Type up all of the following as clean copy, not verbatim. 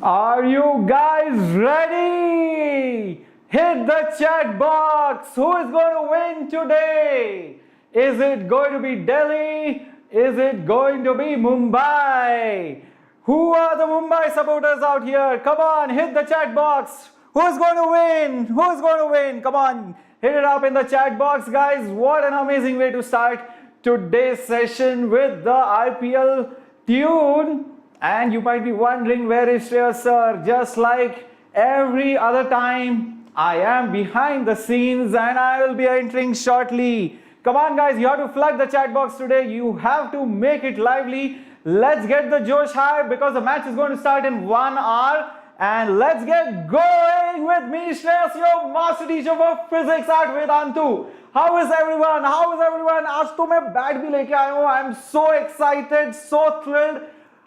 Are you guys ready? Hit the chat box. Who is going to win today? Is it going to be Delhi? Is it going to be Mumbai? Who are the Mumbai supporters out here? Come on, hit the chat box. Who's going to win? Who's going to win? Come on, hit it up in the chat box, guys. What an amazing way to start today's session with the IPL tune. And you might be wondering, where is Shreyas Sir? Just like every other time, I am behind the scenes and I will be entering shortly. Come on guys, you have to flood the chat box today. You have to make it lively. Let's get the Josh high because the match is going to start in 1 hour. And let's get going with me, Shreyas, your master teacher for physics at Vedantu. How is everyone? How is everyone? आज तो मैं bat भी लेके आया हूँ. I'm so excited, so thrilled.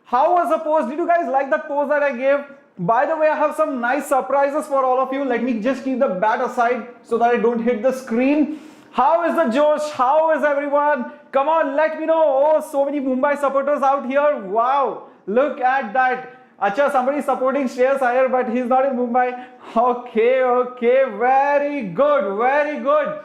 How was the pose? Did you guys like that pose that I gave? By the way, I have some nice surprises for all of you. Let me just keep the bat aside so that I don't hit the screen. How is the Josh? How is everyone? Come on, let me know. Oh, so many Mumbai supporters out here. Wow, look at that. Acha, somebody is supporting Shreyas Sir, but he's not in Mumbai. Okay, very good, very good.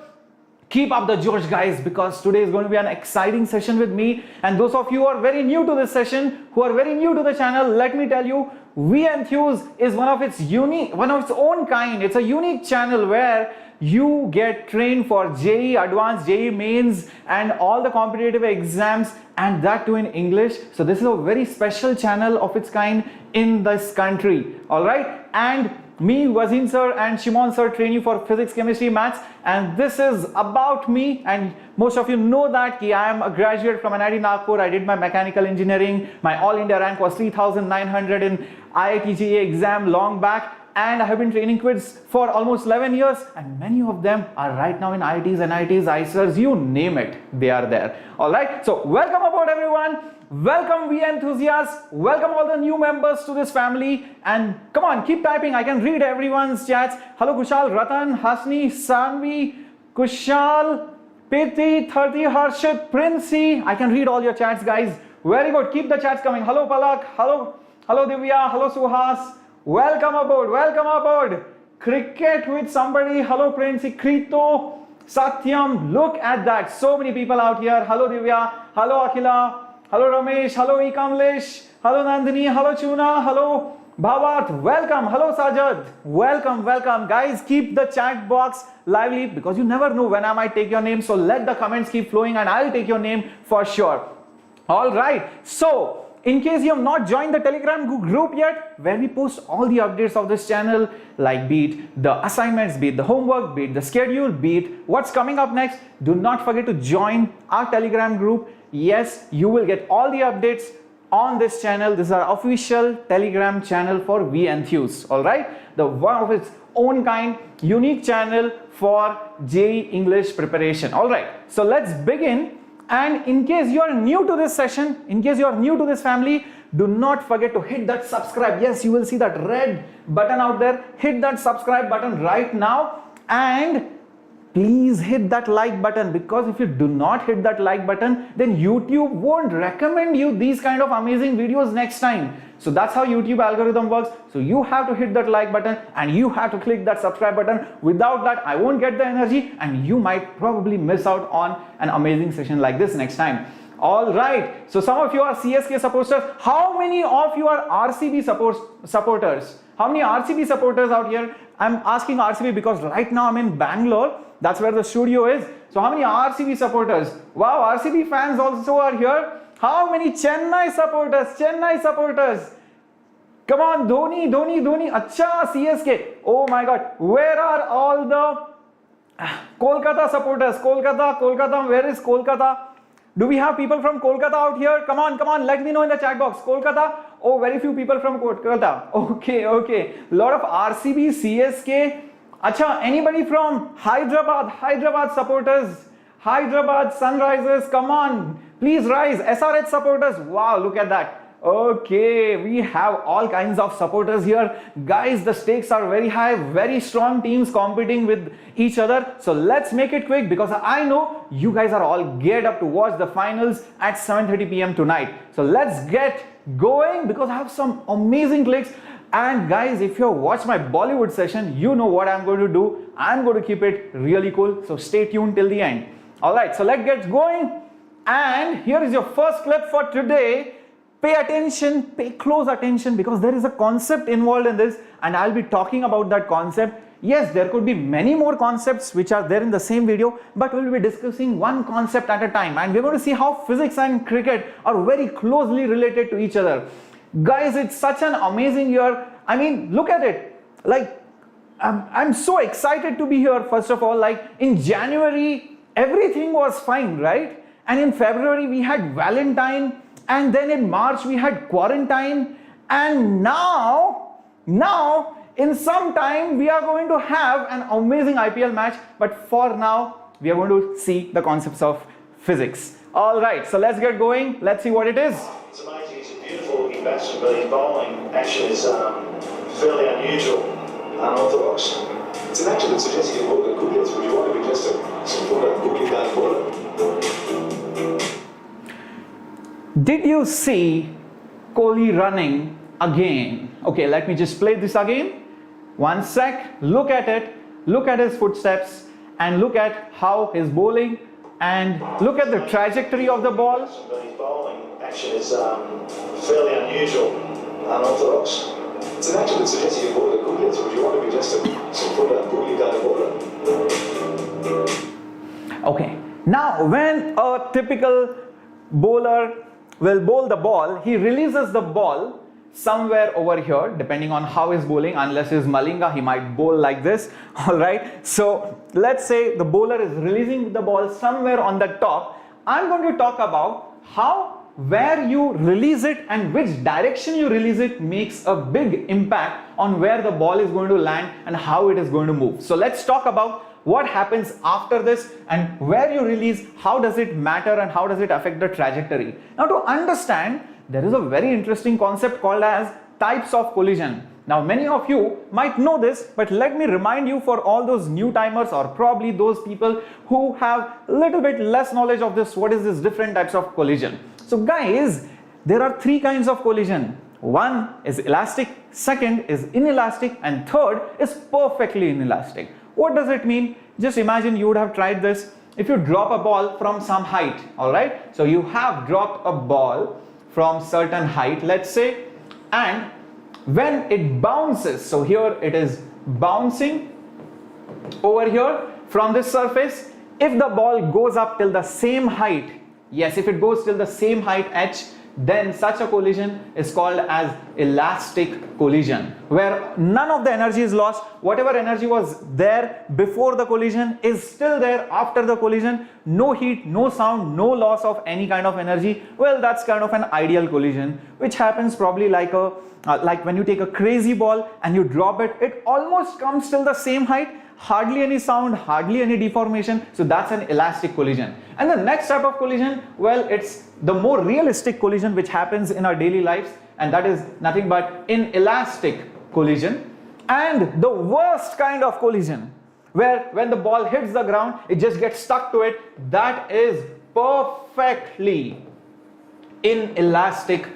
Keep up the Josh, guys, because today is going to be an exciting session with me. And those of you who are very new to this session, who are very new to the channel, let me tell you, JEE Enthuse is one of its own kind. It's a unique channel where you get trained for JEE Advanced, JEE Mains, and all the competitive exams, and that too in English. So this is a very special channel of its kind in this country. All right, and me, Wazim sir and Shimon sir train you for physics, chemistry, maths, and this is about me. And most of you know that I am a graduate from IIT Nagpur. I did my mechanical engineering. My all India rank was 3,900 in IIT JEE exam long back. And I have been training kids for almost 11 years, and many of them are right now in IITs, NITs, ICERs, you name it, they are there. All right, so welcome aboard everyone. Welcome JEE enthusiasts. Welcome all the new members to this family. And come on, keep typing. I can read everyone's chats. Hello Kushal, Ratan, Hasni, Sanvi, Kushal, Piti, 30, Harshit, Princey. I can read all your chats, guys. Very good. Keep the chats coming. Hello Palak. Hello Divya. Hello Suhas. Welcome aboard, welcome aboard. Cricket with somebody. Hello Princey, Krito, Satyam. Look at that. So many people out here. Hello Divya. Hello Akhila. Hello Ramesh. Hello Ikamlesh. Hello Nandini. Hello Chuna. Hello Bhavat. Welcome. Hello Sajad. Welcome, welcome. Guys, keep the chat box lively because you never know when I might take your name. So let the comments keep flowing and I'll take your name for sure. All right. So, in case you have not joined the Telegram group yet, where we post all the updates of this channel, like be it the assignments, be it the homework, be it the schedule, be it what's coming up next, do not forget to join our Telegram group. Yes, you will get all the updates on this channel. This is our official Telegram channel for JEE Enthuse. All right, the one of its own kind, unique channel for JEE English preparation. All right, so let's begin. And in case you are new to this session, in case you are new to this family, do not forget to hit that subscribe. Yes, you will see that red button out there. Hit that subscribe button right now. And please hit that like button, because if you do not hit that like button, then YouTube won't recommend you these kind of amazing videos next time. So that's how YouTube algorithm works. So you have to hit that like button and you have to click that subscribe button. Without that, I won't get the energy and you might probably miss out on an amazing session like this next time. All right. So some of you are CSK supporters. How many of you are RCB supporters? How many RCB supporters out here? I'm asking RCB because right now I'm in Bangalore. That's where the studio is. So how many RCB supporters? Wow, RCB fans also are here. How many Chennai supporters? Chennai supporters. Come on, Dhoni. Acha, CSK. Oh my God. Where are all the Kolkata supporters? Kolkata. Where is Kolkata? Do we have people from Kolkata out here? Come on. Let me know in the chat box. Kolkata. Oh, very few people from Kolkata. Okay. Lot of RCB, CSK. Acha, anybody from Hyderabad supporters? Hyderabad Sunrisers, come on. Please rise. SRH supporters. Wow, look at that. Okay, we have all kinds of supporters here. Guys, the stakes are very high. Very strong teams competing with each other. So let's make it quick because I know you guys are all geared up to watch the finals at 7:30 p.m. tonight. So let's get going because I have some amazing clicks. And guys, if you watch my Bollywood session, you know what I'm going to do. I'm going to keep it really cool. So stay tuned till the end. Alright, so let's get going. And here is your first clip for today. Pay attention, pay close attention, because there is a concept involved in this and I'll be talking about that concept. Yes, there could be many more concepts which are there in the same video, but we'll be discussing one concept at a time, and we're going to see how physics and cricket are very closely related to each other. Guys, it's such an amazing year. I mean, look at it. Like, I'm so excited to be here. First of all, like in January, everything was fine, right? And in February, we had Valentine. And then in March, we had quarantine. And now, in some time, we are going to have an amazing IPL match. But for now, we are going to see the concepts of physics. All right, so let's get going. Let's see what it is. It's amazing. It's a beautiful looking batsman, but his bowling action is fairly unusual, unorthodox. It's an action that suggests he can bowl the crickets, but you want to be just a simple cookie down bowler. Did you see Kohli running again? Okay, let me just play this again. One sec. Look at it. Look at his footsteps and look at how he's bowling and look at the trajectory of the ball. But his bowling action is fairly unusual, unorthodox. It's an action that suggests he can bowl the crickets, but you want to be just a simple cookie down bowler. Okay, now when a typical bowler will bowl the ball, he releases the ball somewhere over here, depending on how he's bowling. Unless he's Malinga, he might bowl like this. All right, so let's say the bowler is releasing the ball somewhere on the top. I'm going to talk about how, where you release it and which direction you release it makes a big impact on where the ball is going to land and how it is going to move. So let's talk about what happens after this and where you release, how does it matter and how does it affect the trajectory. Now, to understand, there is a very interesting concept called as types of collision. Now, many of you might know this, but let me remind you, for all those new timers or probably those people who have a little bit less knowledge of this, what is this different types of collision. So guys, there are three kinds of collision. One is elastic, second is inelastic, and third is perfectly inelastic. What does it mean? Just imagine you would have tried this. If you drop a ball from some height, all right? So you have dropped a ball from certain height, let's say, and when it bounces, so here it is bouncing over here from this surface. If the ball goes up till the same height, yes, if it goes till the same height h, then such a collision is called as elastic collision, where none of the energy is lost. Whatever energy was there before the collision is still there after the collision. No heat, no sound, no loss of any kind of energy. Well, that's kind of an ideal collision, which happens probably like a like when you take a crazy ball and you drop it, it almost comes till the same height. Hardly any sound, hardly any deformation. So that's an elastic collision. And the next type of collision, well, it's the more realistic collision which happens in our daily lives, and that is nothing but inelastic collision. And the worst kind of collision, where when the ball hits the ground, it just gets stuck to it, that is perfectly inelastic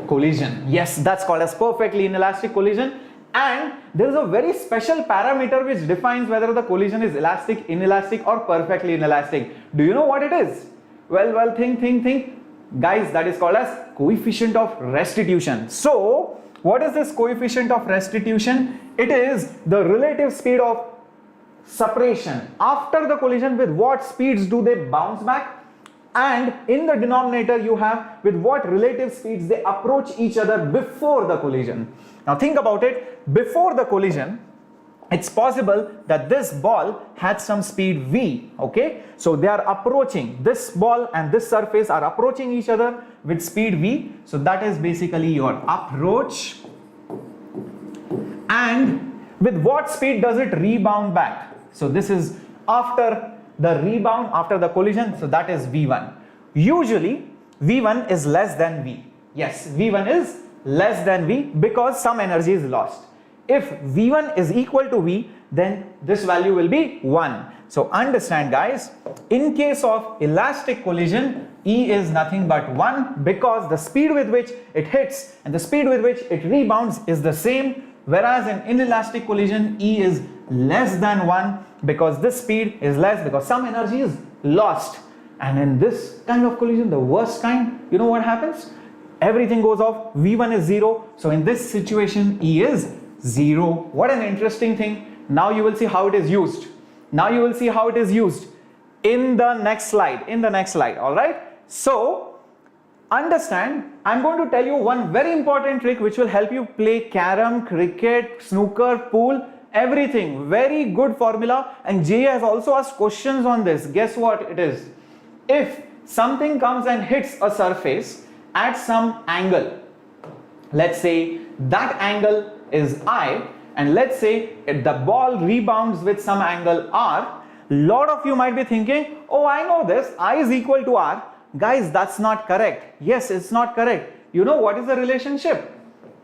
collision. Yes, that's called as perfectly inelastic collision. And there is a very special parameter which defines whether the collision is elastic, inelastic, or perfectly inelastic. Do you know what it is? Well, think. Guys, that is called as coefficient of restitution. So, what is this coefficient of restitution? It is the relative speed of separation after the collision. With what speeds do they bounce back? And in the denominator you have with what relative speeds they approach each other before the collision. Now think about it. Before the collision, it's possible that this ball had some speed v, okay? So they are approaching, this ball and this surface are approaching each other with speed v. So that is basically your approach. And with what speed does it rebound back? So this is after the rebound, after the collision, so that is v1. Usually v1 is less than v. Yes, v1 is less than v because some energy is lost. If v1 is equal to v, then this value will be 1. So understand guys, in case of elastic collision, E is nothing but 1 because the speed with which it hits and the speed with which it rebounds is the same, whereas in inelastic collision, E is less than 1 because this speed is less because some energy is lost. And in this kind of collision, the worst kind, you know what happens? Everything goes off, V1 is 0. So in this situation, E is 0. What an interesting thing. Now you will see how it is used. Now you will see how it is used in the next slide. All right. So understand, I'm going to tell you one very important trick which will help you play carom, cricket, snooker, pool, everything. Very good formula, and JEE has also asked questions on this. Guess what it is? If something comes and hits a surface at some angle, let's say that angle is I, and let's say the ball rebounds with some angle R, lot of you might be thinking, oh, I know this, I is equal to R. Guys, that's not correct. Yes, it's not correct. You know what is the relationship?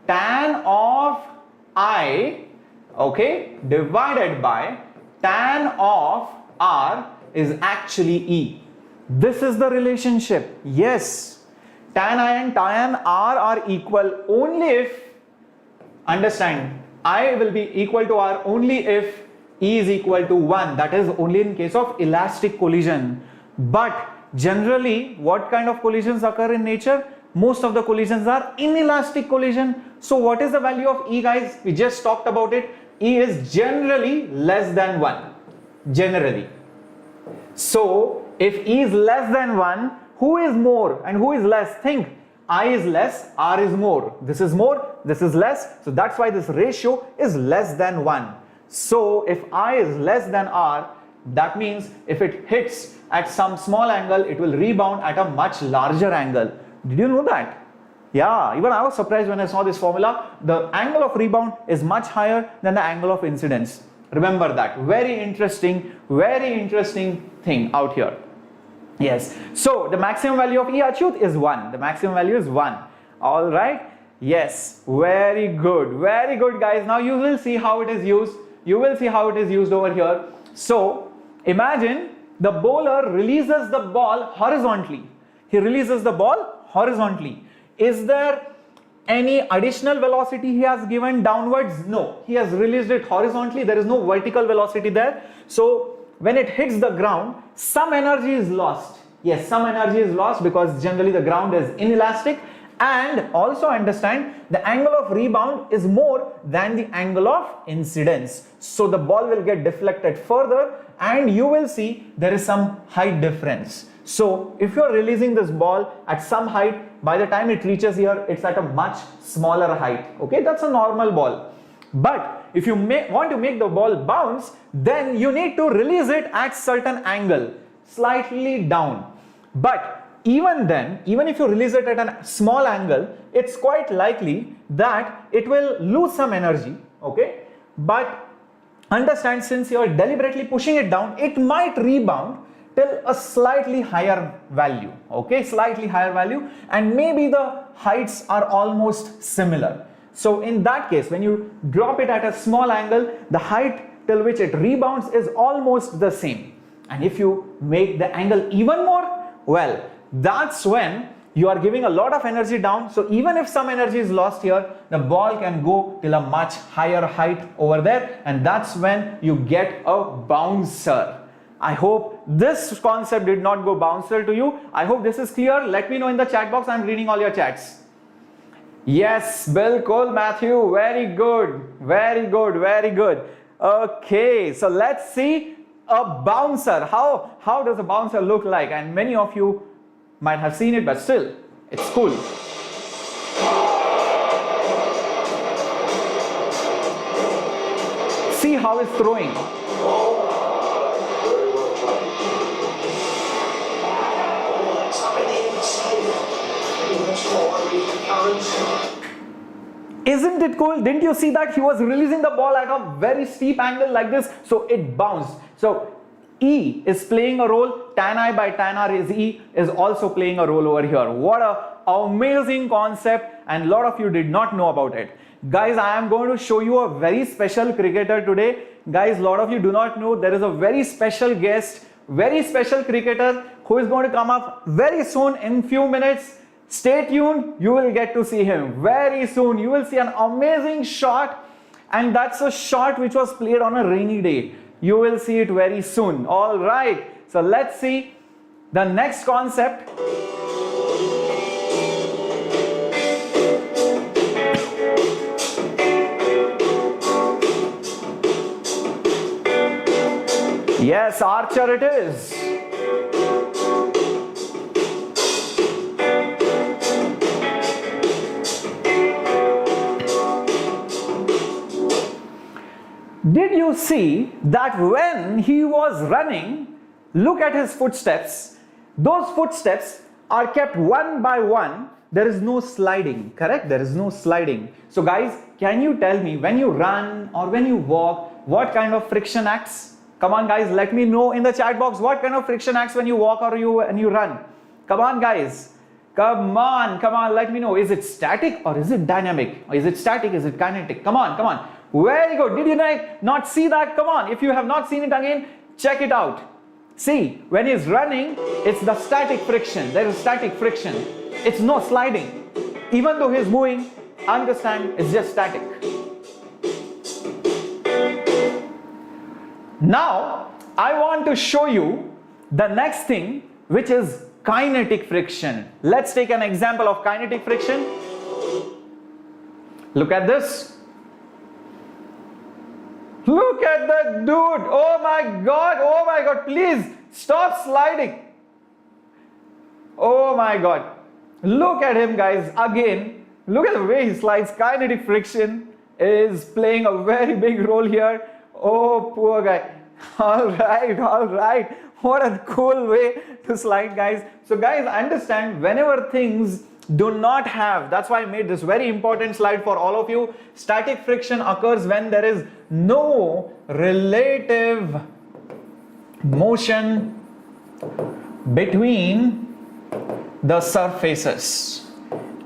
Tan of I, okay, divided by tan of R is actually E. This is the relationship. Yes, tan I and tan R are equal only if, understand, I will be equal to R only if E is equal to 1. That is only in case of elastic collision. But generally, what kind of collisions occur in nature? Most of the collisions are inelastic collision. So what is the value of E, guys? We just talked about it. E is generally less than 1. Generally. So if E is less than 1, who is more and who is less? Think. I is less, R is more. This is more, this is less. So that's why this ratio is less than 1. So if I is less than R, that means if it hits at some small angle, it will rebound at a much larger angle. Did you know that? Yeah, even I was surprised when I saw this formula. The angle of rebound is much higher than the angle of incidence. Remember that. Very interesting thing out here. Yes, so the maximum value of E Achyut is 1. The maximum value is 1. All right. Yes, very good guys. Now you will see how it is used. You will see how it is used over here. So imagine the bowler releases the ball horizontally. He releases the ball horizontally. Is there any additional velocity he has given downwards? No, he has released it horizontally. There is no vertical velocity there. So when it hits the ground, some energy is lost. Yes, some energy is lost because generally the ground is inelastic. And also understand, the angle of rebound is more than the angle of incidence. So the ball will get deflected further and you will see there is some height difference. So if you are releasing this ball at some height, by the time it reaches here, it's at a much smaller height. Okay, that's a normal ball. But if you want to make the ball bounce, then you need to release it at certain angle, slightly down. But even then, even if you release it at a small angle, it's quite likely that it will lose some energy. Okay, but understand, since you are deliberately pushing it down, it might rebound till a slightly higher value. Okay, slightly higher value, and maybe the heights are almost similar. So in that case, when you drop it at a small angle, the height till which it rebounds is almost the same. And if you make the angle even more, well, that's when you are giving a lot of energy down. So even if some energy is lost here, the ball can go till a much higher height over there, and that's when you get a bouncer. I hope this concept did not go bouncer to you. I hope this is clear. Let me know in the chat box. I'm reading all your chats. Yes, Bilkul Matthew, very good. Okay, so let's see a bouncer. How does a bouncer look like? And many of you might have seen it, but still, it's cool. See how it's throwing. Isn't it cool? Didn't you see that he was releasing the ball at a very steep angle like this, so it bounced. So E is playing a role, tan I by tan R is E, is also playing a role over here. What a amazing concept, and a lot of you did not know about it. Guys, I am going to show you a very special cricketer today. Guys, a lot of you do not know there is a very special guest, very special cricketer who is going to come up very soon in few minutes. Stay tuned, you will get to see him very soon. You will see an amazing shot, and that's a shot which was played on a rainy day. You will see it very soon. All right, so let's see the next concept. Yes, archer it is. Did you see that when he was running, look at his footsteps. Those footsteps are kept one by one. There is no sliding, correct? There is no sliding. So guys, can you tell me, when you run or when you walk, what kind of friction acts? Come on guys, let me know in the chat box what kind of friction acts when you walk or when you run. Come on guys. Come on, let me know. Is it static or is it dynamic? Or is it static, is it kinetic? Come on. Very good. Did you not see that? Come on. If you have not seen it again, check it out. See, when he's running, it's the static friction. There is static friction. It's no sliding. Even though he's moving, understand, it's just static. Now, I want to show you the next thing, which is kinetic friction. Let's take an example of kinetic friction. Look at this. Look at that dude. Oh my God, please stop sliding. Oh my God, look at him guys. Again, look at the way he slides. Kinetic friction is playing a very big role here. Oh, poor guy. All right. What a cool way to slide, guys. So guys, understand, whenever things do not have, that's why I made this very important slide for all of you. Static friction occurs when there is no relative motion between the surfaces,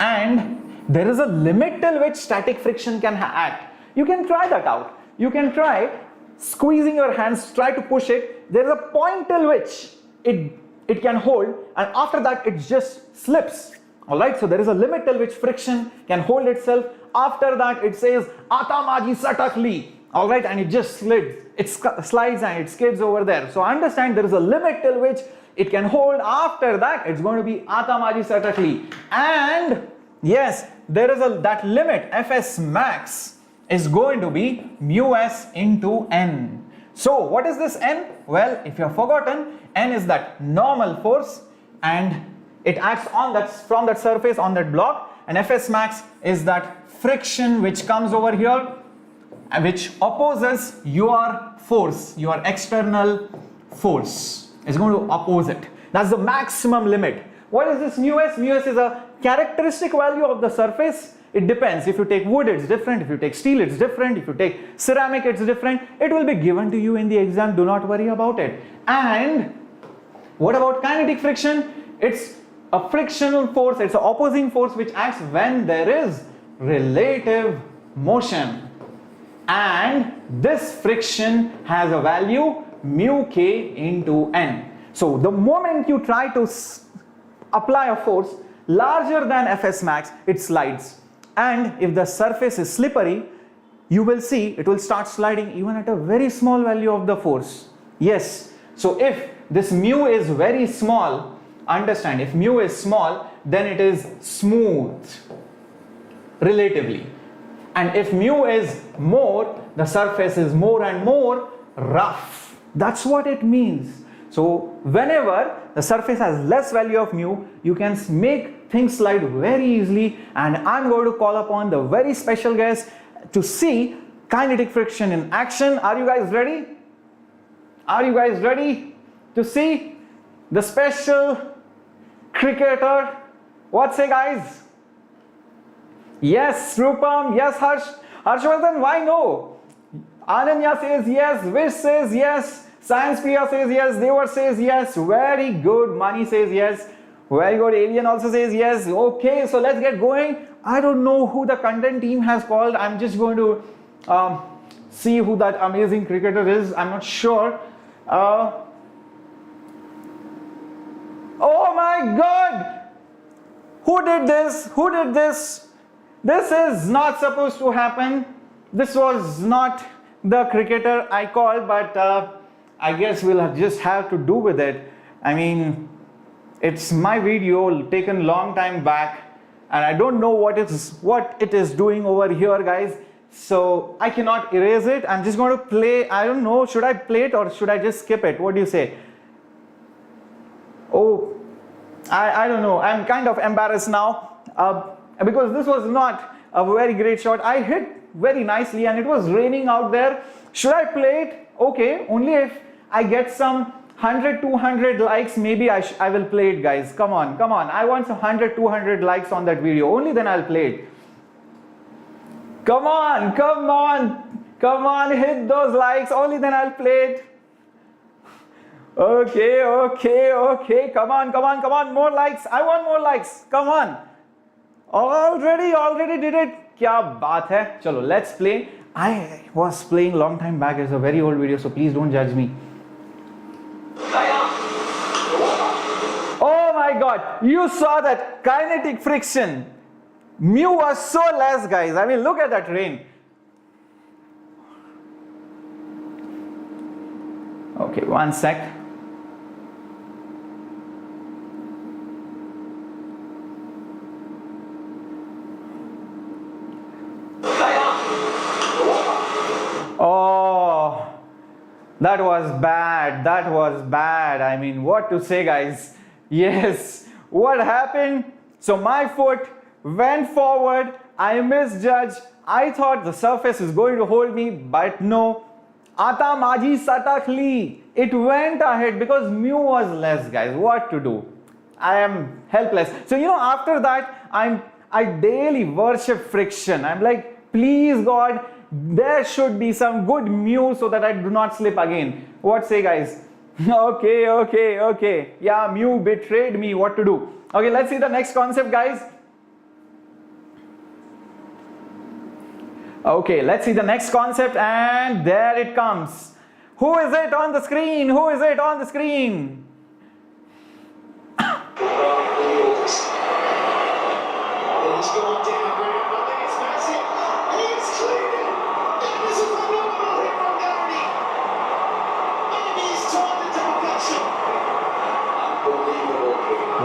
and there is a limit till which static friction can act. You can try that out. You can try squeezing your hands, try to push it. There is a point till which it can hold, and after that it just slips. Alright, so there is a limit till which friction can hold itself. After that it says Atamaji Satakli. Alright, and it just slides. It slides and it skids over there. So understand, there is a limit till which it can hold. After that it's going to be Atamaji Satakli. And yes, there is that limit, Fs max, is going to be mu s into n. So what is this n? Well, if you have forgotten, n is that normal force, and it acts on that, from that surface on that block, and Fs max is that friction which comes over here and which opposes your force, your external force is going to oppose it. That's the maximum limit. What is this mu s? Mu s is a characteristic value of the surface. It depends. If you take wood, it's different. If you take steel, it's different. If you take ceramic, it's different. It will be given to you in the exam. Do not worry about it. And what about kinetic friction? It's a frictional force. It's an opposing force which acts when there is relative motion. And this friction has a value mu k into n. So the moment you try to apply a force larger than Fs max, it slides. And if the surface is slippery, you will see it will start sliding even at a very small value of the force. Yes, so if this mu is very small, understand, if mu is small, then it is smooth relatively. And if mu is more, the surface is more and more rough. That's what it means. So whenever the surface has less value of mu, you can make things slide very easily. And I'm going to call upon the very special guest to see kinetic friction in action. Are you guys ready? Are you guys ready to see the special cricketer? What say, guys? Yes, Rupam. Yes, Harshvardhan. Why no? Ananya says yes. Vish says yes. Science Priya says yes. Devar says yes. Very good. Mani says yes. Very good. Alien also says yes. Okay, so let's get going. I don't know who the content team has called. I'm just going to see who that amazing cricketer is. I'm not sure. Oh my God! Who did this? Who did this? This is not supposed to happen. This was not the cricketer I called, but I guess we'll just have to do with it. I mean, it's my video taken long time back, and I don't know what it is doing over here, guys. So I cannot erase it. I'm just going to play. I don't know. Should I play it or should I just skip it? What do you say? Oh, I don't know. I'm kind of embarrassed now because this was not a very great shot. I hit very nicely and it was raining out there. Should I play it? Okay, only if I get some 100, 200 likes, maybe I will play it, guys. Come on, come on. I want some 100, 200 likes on that video. Only then I'll play it. Come on, come on, come on. Hit those likes. Only then I'll play it. Okay, okay, okay. Come on, come on, come on. More likes. I want more likes. Come on. Already did it. Kya baat hai? Chalo, let's play. I was playing long time back. It's a very old video, so please don't judge me. Oh my God, you saw that kinetic friction. Mu was so less, guys. I mean, look at that rain. Okay, one sec. Oh, that was bad. That was bad. I mean, what to say, guys? Yes, what happened? So my foot went forward. I misjudged. I thought the surface is going to hold me, but no. Ata maji satakli. It went ahead because mu was less, guys. What to do? I am helpless. So after that, I daily worship friction. I'm like, please God, there should be some good mu so that I do not slip again. What say, guys? Okay. Yeah, mu betrayed me. What to do? Okay, let's see the next concept, guys. Okay, let's see the next concept, and there it comes. Who is it on the screen? Who is it on the screen?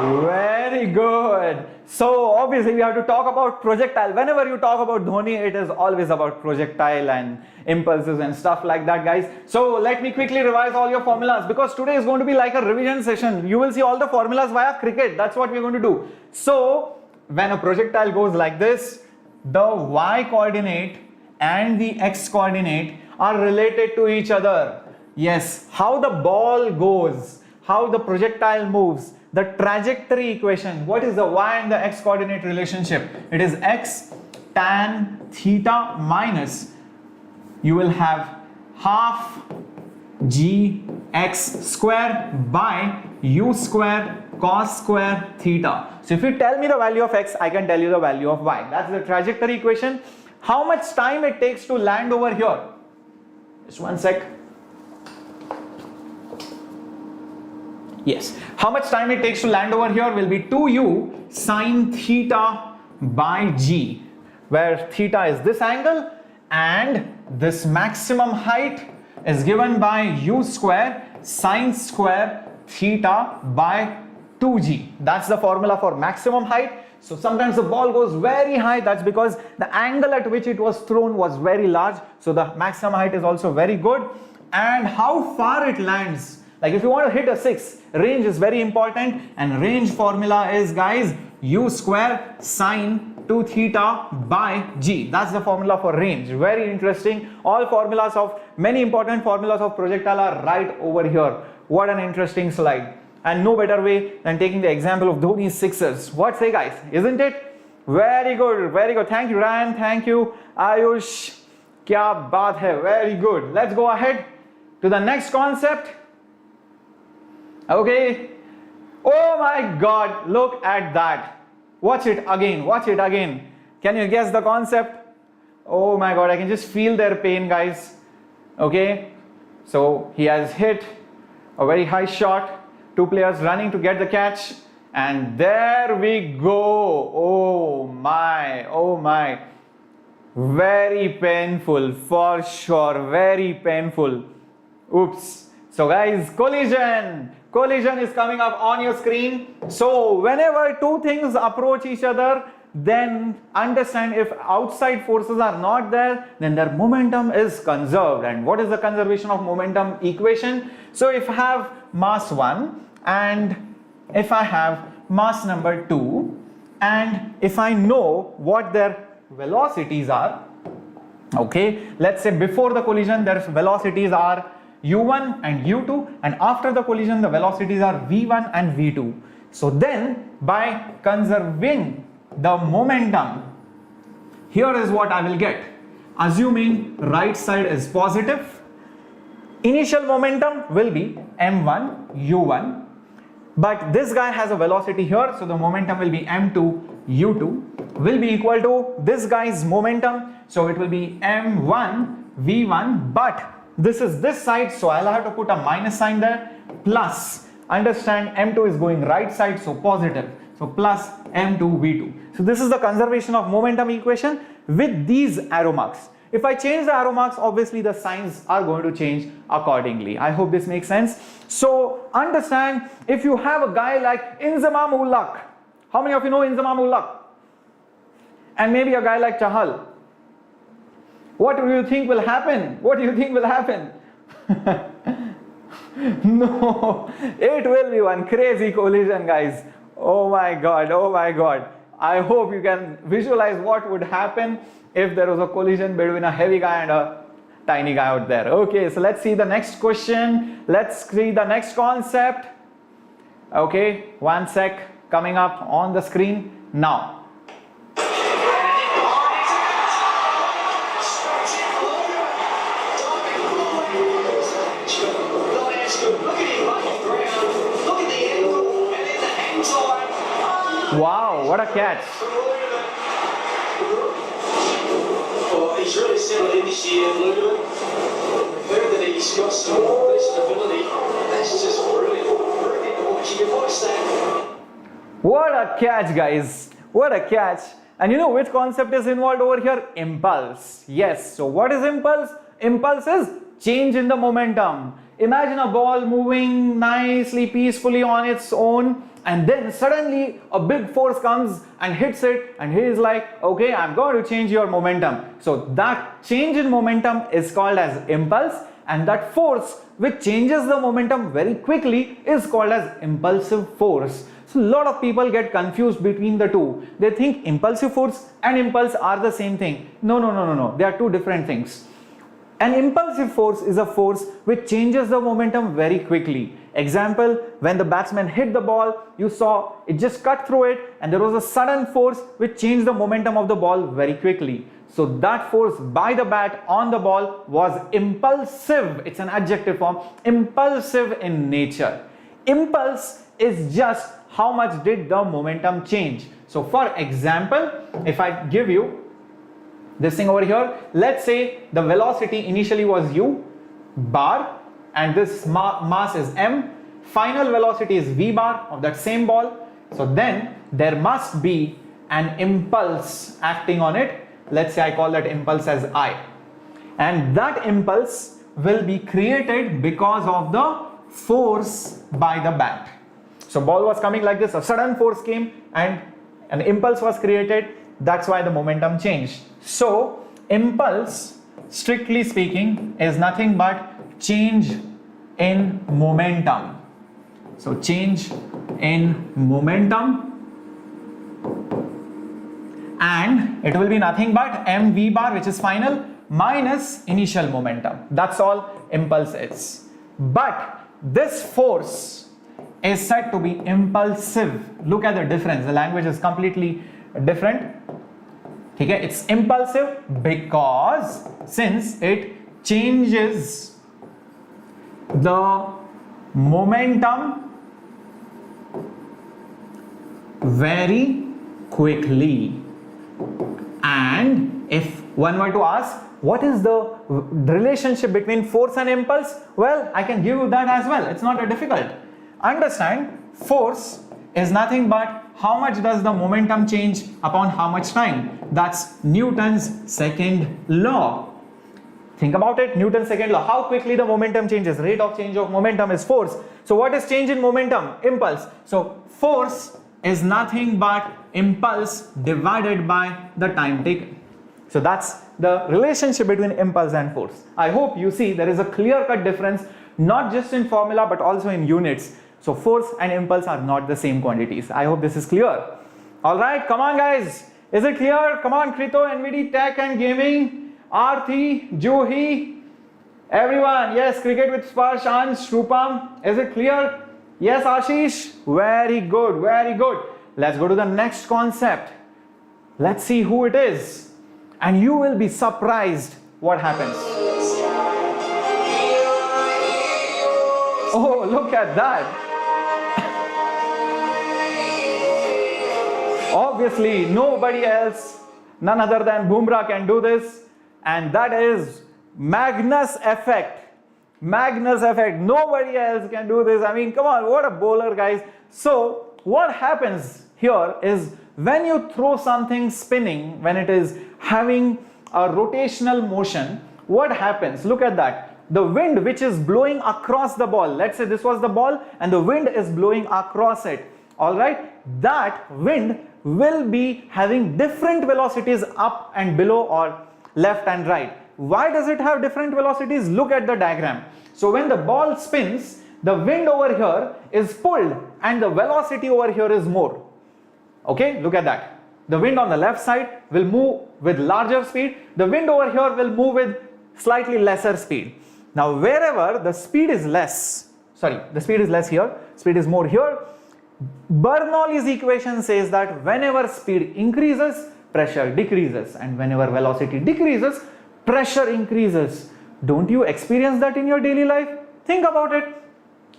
Very good. So obviously we have to talk about projectile. Whenever you talk about Dhoni, it is always about projectile and impulses and stuff like that, guys. So let me quickly revise all your formulas, because today is going to be like a revision session. You will see all the formulas via cricket. That's what we're going to do. So when a projectile goes like this, the y coordinate and the x coordinate are related to each other. Yes, how the ball goes, how the projectile moves, the trajectory equation. What is the y and the x coordinate relationship? It is x tan theta minus, you will have half g x square by u square cos square theta. So if you tell me the value of x, I can tell you the value of y. That's the trajectory equation. How much time it takes to land over here? Just one sec. Yes, how much time it takes to land over here will be 2u sine theta by g, where theta is this angle and this maximum height is given by u square sine square theta by 2g. That's the formula for maximum height. So sometimes the ball goes very high. That's because the angle at which it was thrown was very large. So the maximum height is also very good. And how far it lands. Like if you want to hit a 6, range is very important, and range formula is, guys, u square sine 2 theta by g. That's the formula for range. Very interesting. All formulas of, many important formulas of projectile are right over here. What an interesting slide. And no better way than taking the example of Dhoni's sixers. What say, guys? Isn't it? Very good, very good. Thank you, Ryan. Thank you, Ayush. Kya baat hai. Very good. Let's go ahead to the next concept. Okay. Oh my God, look at that. Watch it again, watch it again. Can you guess the concept? Oh my god, I can just feel their pain, guys. Okay, so he has hit a very high shot, two players running to get the catch, and there we go. Oh my, very painful for sure, very painful. Oops. So guys, collision is coming up on your screen. So whenever two things approach each other, then understand if outside forces are not there, then their momentum is conserved. And what is the conservation of momentum equation? So if I have mass 1 and if I have mass number 2, and if I know what their velocities are, okay, let's say before the collision their velocities are u1 and u2, and after the collision the velocities are v1 and v2. So then by conserving the momentum, here is what I will get. Assuming right side is positive, initial momentum will be m1 u1, but this guy has a velocity here, so the momentum will be m2 u2 will be equal to this guy's momentum, so it will be m1 v1, but this is this side, so I'll have to put a minus sign there, plus, understand m2 is going right side, so positive, so plus m2 v2. So this is the conservation of momentum equation with these arrow marks. If I change the arrow marks, obviously the signs are going to change accordingly. I hope this makes sense. So understand, if you have a guy like Inzamam-ul-Haq, how many of you know Inzamam-ul-Haq? And maybe a guy like Chahal. What do you think will happen? What do you think will happen? No, it will be one crazy collision, guys. Oh my god, oh my god. I hope you can visualize what would happen if there was a collision between a heavy guy and a tiny guy out there. Okay, so let's see the next question. Let's see the next concept. Okay, one sec, coming up on the screen now. Wow, what a catch. Oh, he's really settled in this year, Ludo. Heard that he's got some decent ability. That's just brilliant. Brilliant to watch. You can watch that. What a catch, guys. What a catch. And you know which concept is involved over here? Impulse. Yes, so what is impulse? Impulse is change in the momentum. Imagine a ball moving nicely, peacefully on its own, and then suddenly a big force comes and hits it, and he is like, okay, I'm going to change your momentum. So that change in momentum is called as impulse, and that force which changes the momentum very quickly is called as impulsive force. So a lot of people get confused between the two. They think impulsive force and impulse are the same thing. No. They are two different things. An impulsive force is a force which changes the momentum very quickly. Example, when the batsman hit the ball, you saw it just cut through it, and there was a sudden force which changed the momentum of the ball very quickly. So that force by the bat on the ball was impulsive. It's an adjective form, impulsive in nature. Impulse is just how much did the momentum change. So for example, if I give you this thing over here, let's say the velocity initially was u bar and this mass is m, final velocity is v bar of that same ball. So then there must be an impulse acting on it. Let's say I call that impulse as I, and that impulse will be created because of the force by the bat. So ball was coming like this, a sudden force came and an impulse was created. That's why the momentum changed. So impulse, strictly speaking, is nothing but change in momentum. So change in momentum, and it will be nothing but mv bar, which is final, minus initial momentum. That's all impulse is. But this force is said to be impulsive. Look at the difference. The language is completely different. Okay, it's impulsive because since it changes the momentum very quickly, And if one were to ask, what is the relationship between force and impulse? Well, I can give you that as well. It's not that difficult. Understand, force is nothing but how much does the momentum change upon how much time. That's Newton's second law. Think about it, Newton's second law. How quickly the momentum changes. Rate of change of momentum is force. So what is change in momentum? Impulse. So force is nothing but impulse divided by the time taken. So that's the relationship between impulse and force. I hope you see there is a clear-cut difference, not just in formula but also in units. So force and impulse are not the same quantities. I hope this is clear. Alright, come on guys. Is it clear? Come on, Krito, NVD, Tech and Gaming, Arthi, Juhi, everyone. Yes, Cricket with Sparsh, Ansh, Rupam. Is it clear? Yes, Ashish. Very good, very good. Let's go to the next concept. Let's see who it is. And you will be surprised what happens. Oh, look at that. Obviously, nobody else, none other than Bumrah can do this. And that is Magnus effect. Magnus effect. Nobody else can do this. I mean, come on, what a bowler, guys. So, what happens here is when you throw something spinning, when it is having a rotational motion, what happens? Look at that. The wind which is blowing across the ball, let's say this was the ball and the wind is blowing across it. Alright, that wind will be having different velocities up and below or left and right. Why does it have different velocities? Look at the diagram. So when the ball spins, the wind over here is pulled and the velocity over here is more. Okay, look at that. The wind on the left side will move with larger speed. The wind over here will move with slightly lesser speed. Now wherever the speed is less, the speed is less here, speed is more here, Bernoulli's equation says that whenever speed increases, pressure decreases, and whenever velocity decreases, pressure increases. Don't you experience that in your daily life? Think about it.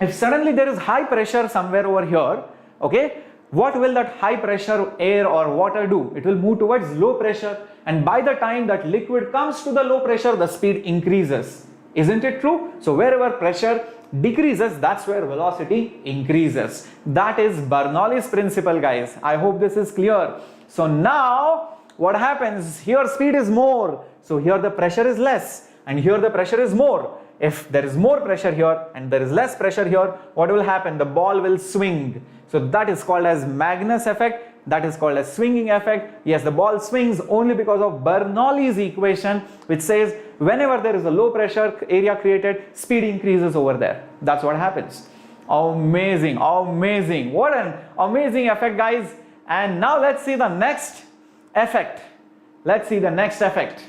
If suddenly there is high pressure somewhere over here, okay, what will that high pressure air or water do? It will move towards low pressure, and by the time that liquid comes to the low pressure, the speed increases. Isn't it true? So wherever pressure decreases, that's where velocity increases. That is Bernoulli's principle, guys. I hope this is clear. So now what happens? Here speed is more, so here the pressure is less, and here the pressure is more. If there is more pressure here and there is less pressure here, what will happen? The ball will swing. So that is called as Magnus effect. That is called as swinging effect. Yes, the ball swings only because of Bernoulli's equation, which says whenever there is a low pressure area created, speed increases over there. That's what happens. Amazing, amazing. What an amazing effect, guys. And now let's see the next effect. Let's see the next effect.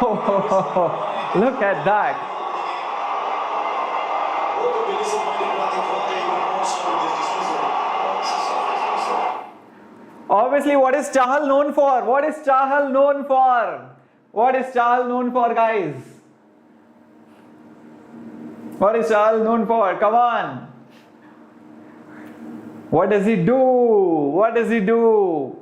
Oh, look at that. Obviously, what is Chahal known for? What is Chahal known for? What is Chahal known for, guys? What is Chahal known for? Come on. What does he do? What does he do?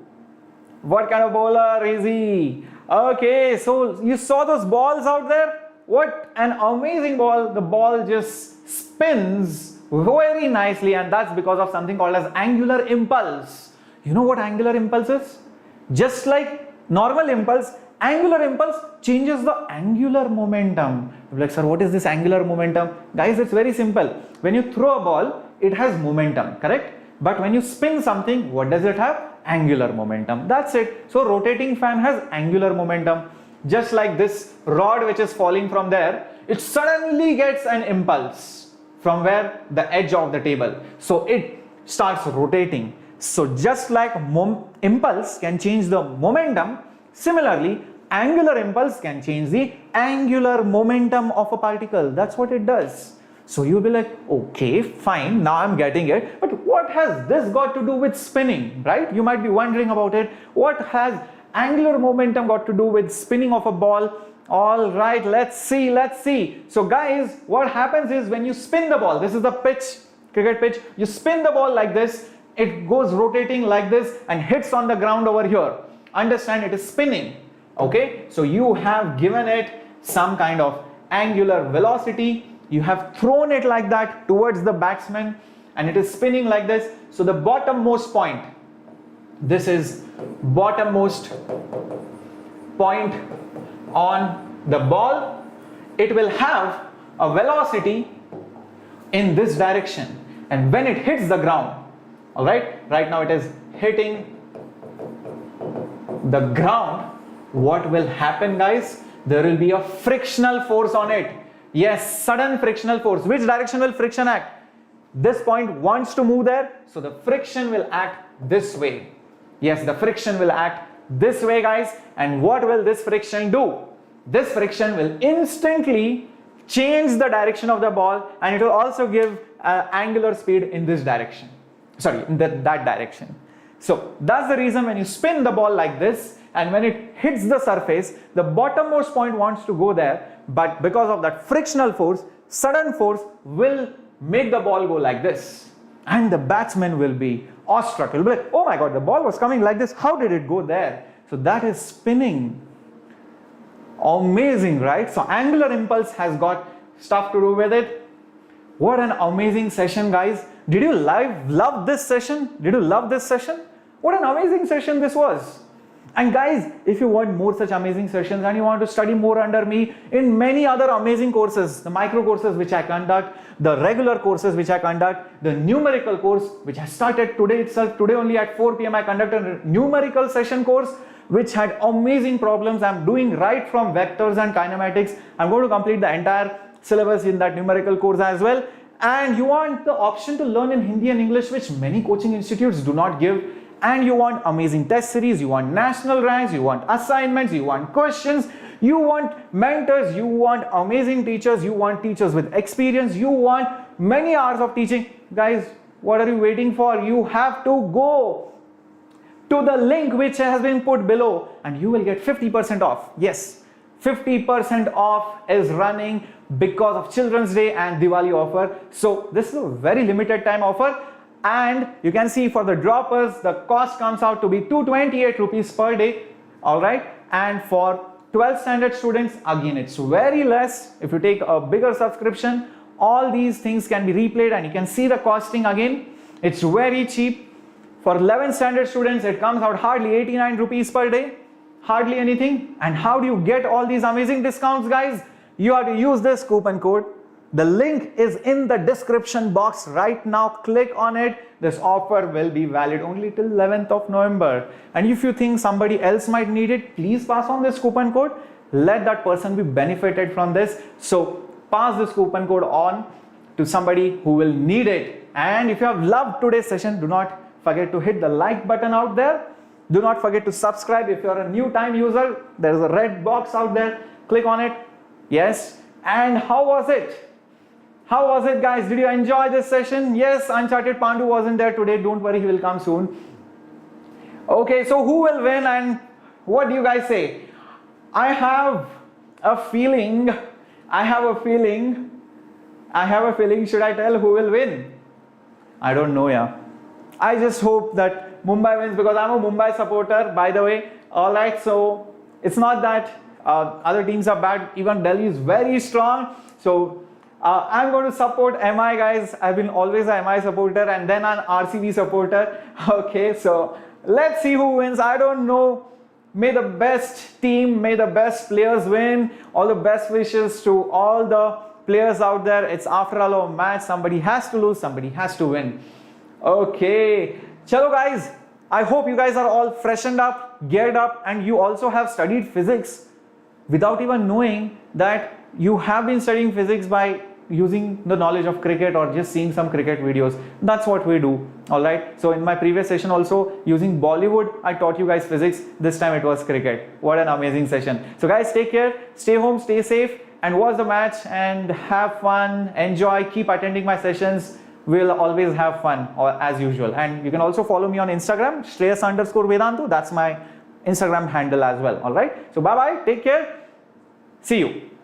What kind of bowler is he? Okay, so you saw those balls out there? What an amazing ball. The ball just spins very nicely, and that's because of something called as angular impulse. You know what angular impulse is? Just like normal impulse, angular impulse changes the angular momentum. You're like, sir, what is this angular momentum? Guys, it's very simple. When you throw a ball, it has momentum, correct? But when you spin something, what does it have? Angular momentum. That's it. So rotating fan has angular momentum. Just like this rod which is falling from there, it suddenly gets an impulse from where? The edge of the table. So it starts rotating. So just like impulse can change the momentum, similarly angular impulse can change the angular momentum of a particle. That's what it does. So you'll be like, okay, fine, now I'm getting it. But what has this got to do with spinning, right? You might be wondering about it. What has angular momentum got to do with spinning of a ball? All right, let's see. So guys, what happens is when you spin the ball, this is the pitch, cricket pitch, you spin the ball like this, it goes rotating like this and hits on the ground over here. Understand, it is spinning. Okay, so you have given it some kind of angular velocity, you have thrown it like that towards the batsman and it is spinning like this. So the bottommost point, this is bottommost point on the ball, it will have a velocity in this direction, and when it hits the ground, all right, right now it is hitting the ground, what will happen, guys? There will be a frictional force on it. Yes, sudden frictional force. Which direction will friction act? This point wants to move there, so the friction will act this way. Yes, the friction will act this way, guys. And what will this friction do? This friction will instantly change the direction of the ball, and it will also give angular speed in this direction. Sorry, in that direction. So that's the reason when you spin the ball like this, and when it hits the surface, the bottommost point wants to go there, but because of that frictional force, sudden force will make the ball go like this, and the batsman will be awestruck. He'll be like, oh my god, the ball was coming like this, how did it go there? So that is spinning. Amazing, right? So angular impulse has got stuff to do with it. What an amazing session, guys. Did you love this session? Did you love this session? What an amazing session this was. And guys, if you want more such amazing sessions and you want to study more under me in many other amazing courses, the micro courses which I conduct, the regular courses which I conduct, the numerical course which I started today itself, today only at 4 p.m. I conducted a numerical session course which had amazing problems. I'm doing right from vectors and kinematics. I'm going to complete the entire syllabus in that numerical course as well. And you want the option to learn in Hindi and English, which many coaching institutes do not give. And you want amazing test series, you want national ranks, you want assignments, you want questions, you want mentors, you want amazing teachers, you want teachers with experience, you want many hours of teaching. Guys, what are you waiting for? You have to go to the link which has been put below and you will get 50% off. Yes, 50% off is running because of Children's Day and Diwali offer. So this is a very limited time offer. And you can see for the droppers, the cost comes out to be 228 rupees per day. All right. And for 12th standard students, again, it's very less. If you take a bigger subscription, all these things can be replayed and you can see the costing again. It's very cheap. For 11th standard students, it comes out hardly 89 rupees per day. Hardly anything. And how do you get all these amazing discounts, guys? You have to use this coupon code. The link is in the description box right now. Click on it. This offer will be valid only till 11th of November. And if you think somebody else might need it, please pass on this coupon code. Let that person be benefited from this. So pass this coupon code on to somebody who will need it. And if you have loved today's session, do not forget to hit the like button out there. Do not forget to subscribe. If you are a new time user, there is a red box out there. Click on it. Yes. And how was it? How was it, guys? Did you enjoy this session? Yes, Uncharted Pandu wasn't there today. Don't worry, he will come soon. Okay, so who will win and what do you guys say? I have a feeling, should I tell who will win? I don't know, yeah. I just hope that Mumbai wins because I'm a Mumbai supporter, by the way. Alright, so it's not that other teams are bad. Even Delhi is very strong. So I'm going to support MI, guys. I've been always a MI supporter and then an RCB supporter. Okay, so let's see who wins. I don't know. May the best team, may the best players win. All the best wishes to all the players out there. It's after all a match. Somebody has to lose, somebody has to win. Okay. Chalo, guys. I hope you guys are all freshened up, geared up, and you also have studied physics without even knowing that you have been studying physics by using the knowledge of cricket or just seeing some cricket videos. That's what we do. Alright. So in my previous session also using Bollywood, I taught you guys physics. This time it was cricket. What an amazing session. So guys, take care, stay home, stay safe and watch the match and have fun, enjoy, keep attending my sessions. We'll always have fun as usual. And you can also follow me on Instagram, Shreyas_Vedantu. That's my Instagram handle as well. All right. So bye bye. Take care. See you.